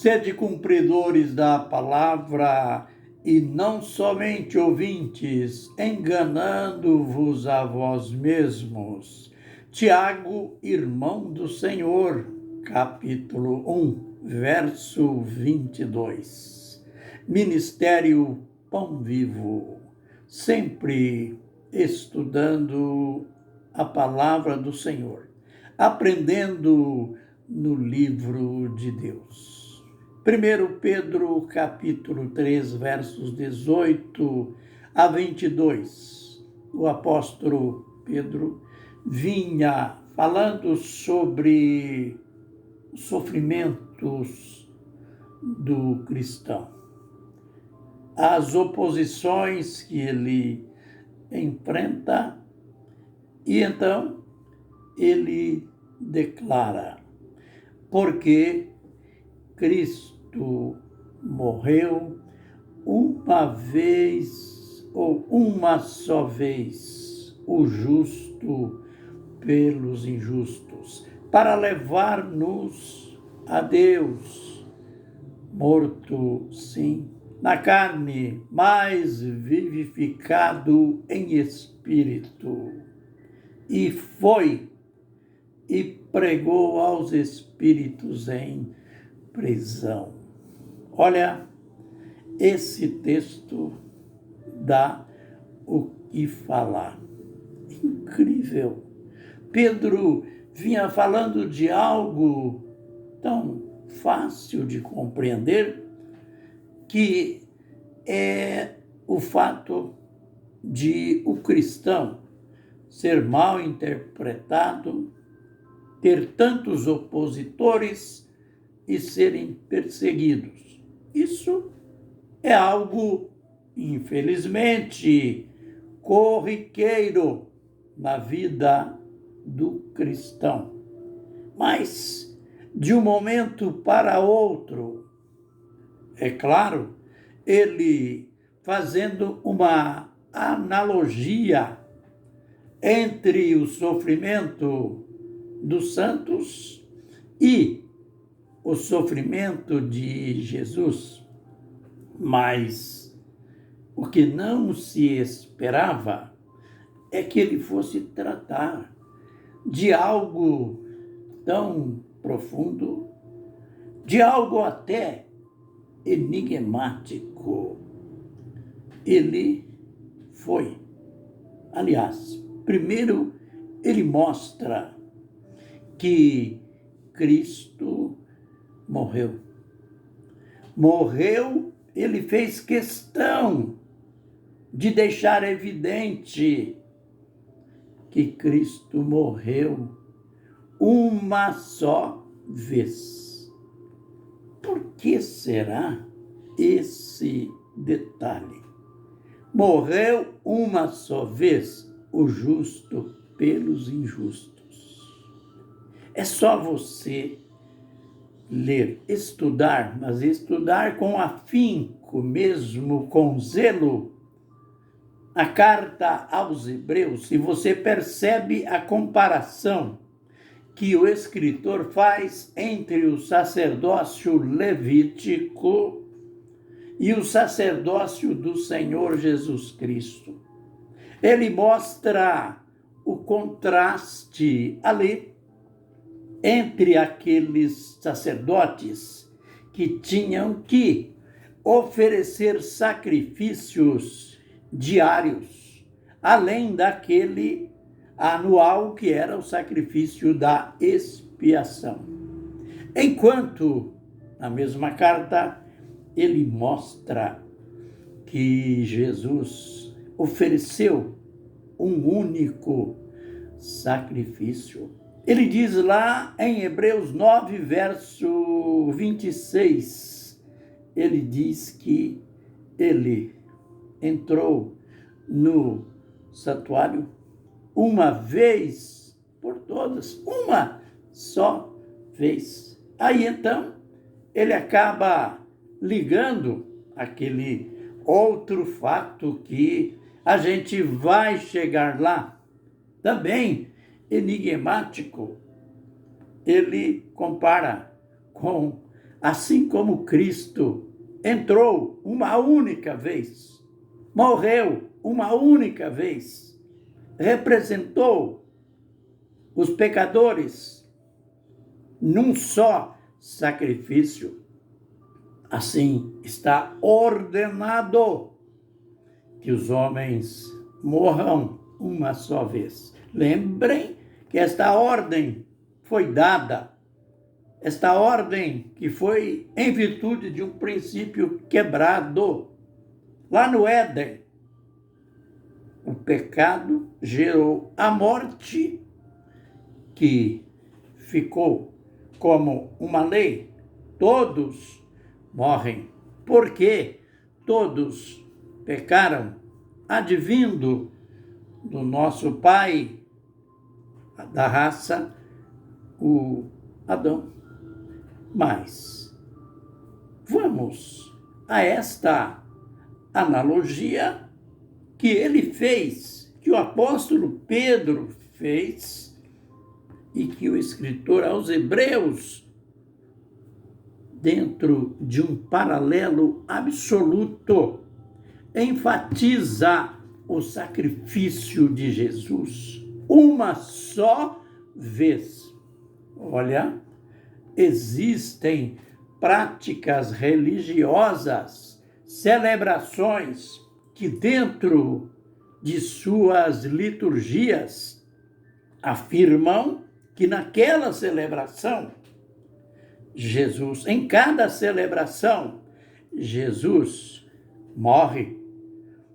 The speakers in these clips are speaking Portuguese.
Sede cumpridores da palavra e não somente ouvintes, enganando-vos a vós mesmos. Tiago, irmão do Senhor, capítulo 1, verso 22. Ministério Pão Vivo, sempre estudando a palavra do Senhor, aprendendo no livro de Deus. 1 Pedro, capítulo 3, versos 18 a 22. O apóstolo Pedro vinha falando sobre os sofrimentos do cristão, as oposições que ele enfrenta, e então ele declara: porque Cristo morreu uma vez ou uma só vez, o justo pelos injustos, para levar-nos a Deus, morto, sim, na carne, mas vivificado em espírito. E foi e pregou aos espíritos em prisão. Olha, esse texto dá o que falar. Incrível. Pedro vinha falando de algo tão fácil de compreender, que é o fato de o cristão ser mal interpretado, ter tantos opositores e serem perseguidos. Isso é algo, infelizmente, corriqueiro na vida do cristão. Mas, de um momento para outro, é claro, ele fazendo uma analogia entre o sofrimento dos santos e o sofrimento de Jesus. Mas o que não se esperava é que ele fosse tratar de algo tão profundo, de algo até enigmático. Ele foi. Aliás, primeiro ele mostra que Cristo morreu. Morreu, ele fez questão de deixar evidente que Cristo morreu uma só vez. Por que será esse detalhe? Morreu uma só vez o justo pelos injustos. É só você ler, estudar, mas estudar com afinco, mesmo com zelo, a carta aos Hebreus, e você percebe a comparação que o escritor faz entre o sacerdócio levítico e o sacerdócio do Senhor Jesus Cristo. Ele mostra o contraste ali entre aqueles sacerdotes que tinham que oferecer sacrifícios diários, além daquele anual que era o sacrifício da expiação. Enquanto, na mesma carta, ele mostra que Jesus ofereceu um único sacrifício. Ele diz lá em Hebreus 9, verso 26, ele diz que ele entrou no santuário uma vez por todas, uma só vez. Aí então ele acaba ligando aquele outro fato que a gente vai chegar lá, também enigmático. Ele compara com assim como Cristo entrou uma única vez, morreu uma única vez, representou os pecadores num só sacrifício, assim está ordenado que os homens morram uma só vez. Lembrem que esta ordem foi dada, esta ordem que foi em virtude de um princípio quebrado. Lá no Éden, o pecado gerou a morte, que ficou como uma lei. Todos morrem, porque todos pecaram, advindo do nosso pai da raça, o Adão. Mas vamos a esta analogia que ele fez, que o apóstolo Pedro fez e que o escritor aos Hebreus, dentro de um paralelo absoluto, enfatiza o sacrifício de Jesus uma só vez. Olha, existem práticas religiosas, celebrações que dentro de suas liturgias afirmam que naquela celebração, Jesus, em cada celebração, Jesus morre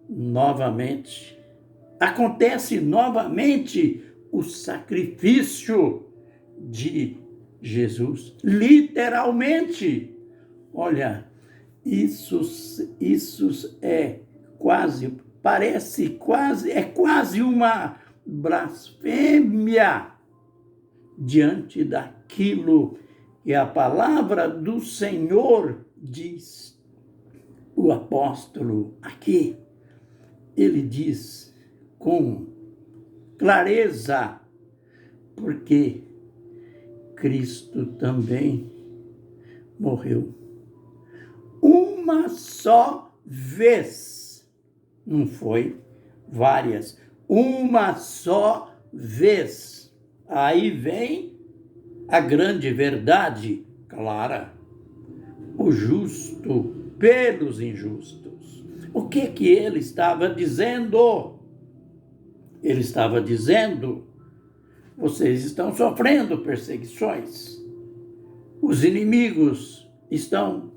novamente. Acontece novamente o sacrifício de Jesus, literalmente. Olha, isso é quase, é quase uma blasfêmia diante daquilo que a palavra do Senhor diz. O apóstolo aqui, ele diz com clareza, porque Cristo também morreu uma só vez. Não foi várias, uma só vez. Aí vem a grande verdade clara: o justo pelos injustos. O que ele estava dizendo? Ele estava dizendo: vocês estão sofrendo perseguições. Os inimigos estão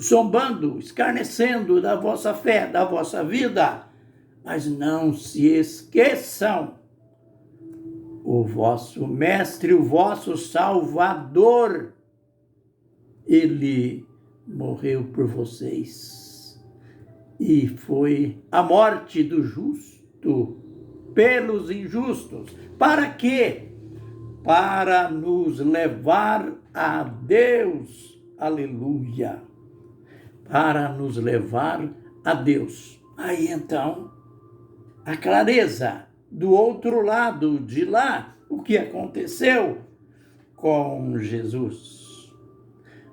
zombando, escarnecendo da vossa fé, da vossa vida. Mas não se esqueçam, o vosso mestre, o vosso Salvador, ele morreu por vocês. E foi a morte do justo pelos injustos. Para quê? Para nos levar a Deus. Aleluia. Para nos levar a Deus. Aí então, a clareza do outro lado de lá, o que aconteceu com Jesus.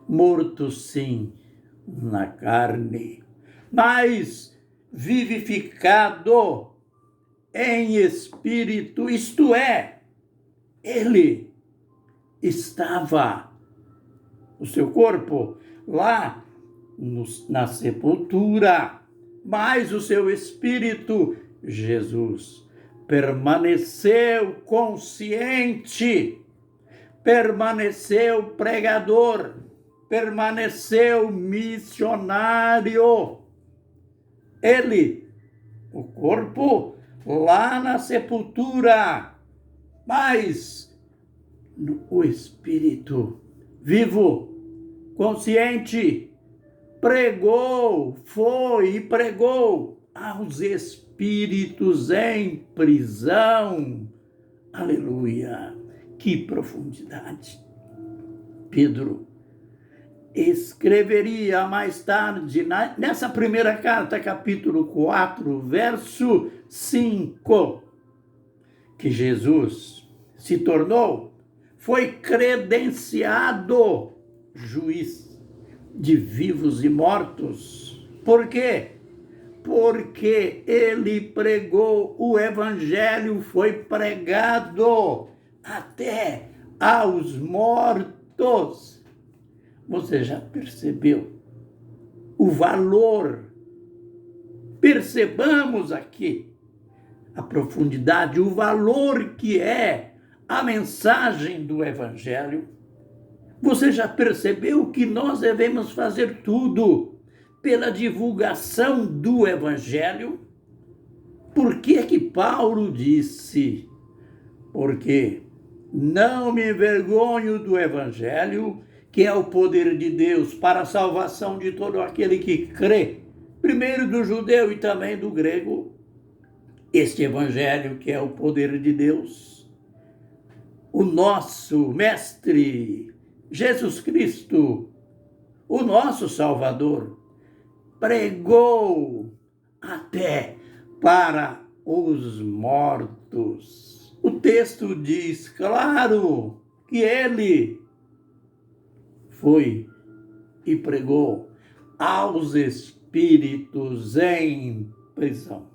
Morto sim na carne, mas vivificado em espírito, isto é, ele estava, o seu corpo, lá na sepultura, mas o seu espírito, Jesus, permaneceu consciente, permaneceu pregador, permaneceu missionário. Ele, o corpo, lá na sepultura, mas o espírito vivo, consciente, pregou, foi e pregou aos espíritos em prisão. Aleluia! Que profundidade! Pedro escreveria mais tarde, nessa primeira carta, capítulo 4, verso 5, que Jesus foi credenciado juiz, de vivos e mortos. Por quê? Porque ele pregou, o evangelho foi pregado até aos mortos. Você já percebeu o valor? Percebamos aqui a profundidade, o valor que é a mensagem do evangelho. Você já percebeu que nós devemos fazer tudo pela divulgação do evangelho? Por que que Paulo disse? Porque não me envergonho do evangelho, que é o poder de Deus para a salvação de todo aquele que crê, primeiro do judeu e também do grego. Este evangelho que é o poder de Deus, o nosso mestre Jesus Cristo, o nosso Salvador, pregou até para os mortos. O texto diz, claro, que ele foi e pregou aos espíritos em prisão.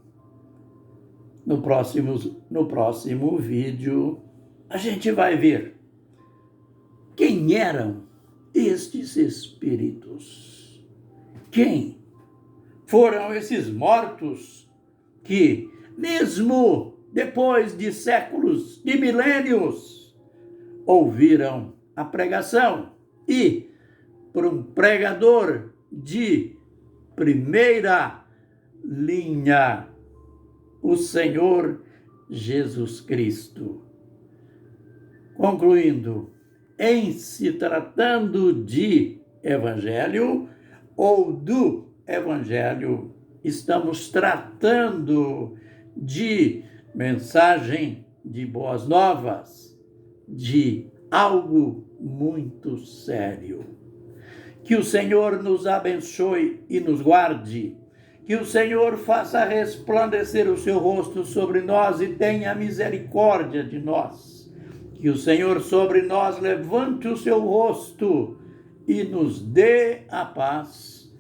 No próximo vídeo, a gente vai ver quem eram estes espíritos. Quem foram esses mortos que, mesmo depois de séculos, de milênios, ouviram a pregação e, por um pregador de primeira linha, o Senhor Jesus Cristo. Concluindo, em se tratando de evangelho ou do evangelho, estamos tratando de mensagem de boas novas, de algo muito sério. Que o Senhor nos abençoe e nos guarde. Que o Senhor faça resplandecer o seu rosto sobre nós e tenha misericórdia de nós. Que o Senhor sobre nós levante o seu rosto e nos dê a paz.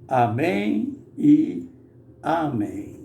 Amém e amém.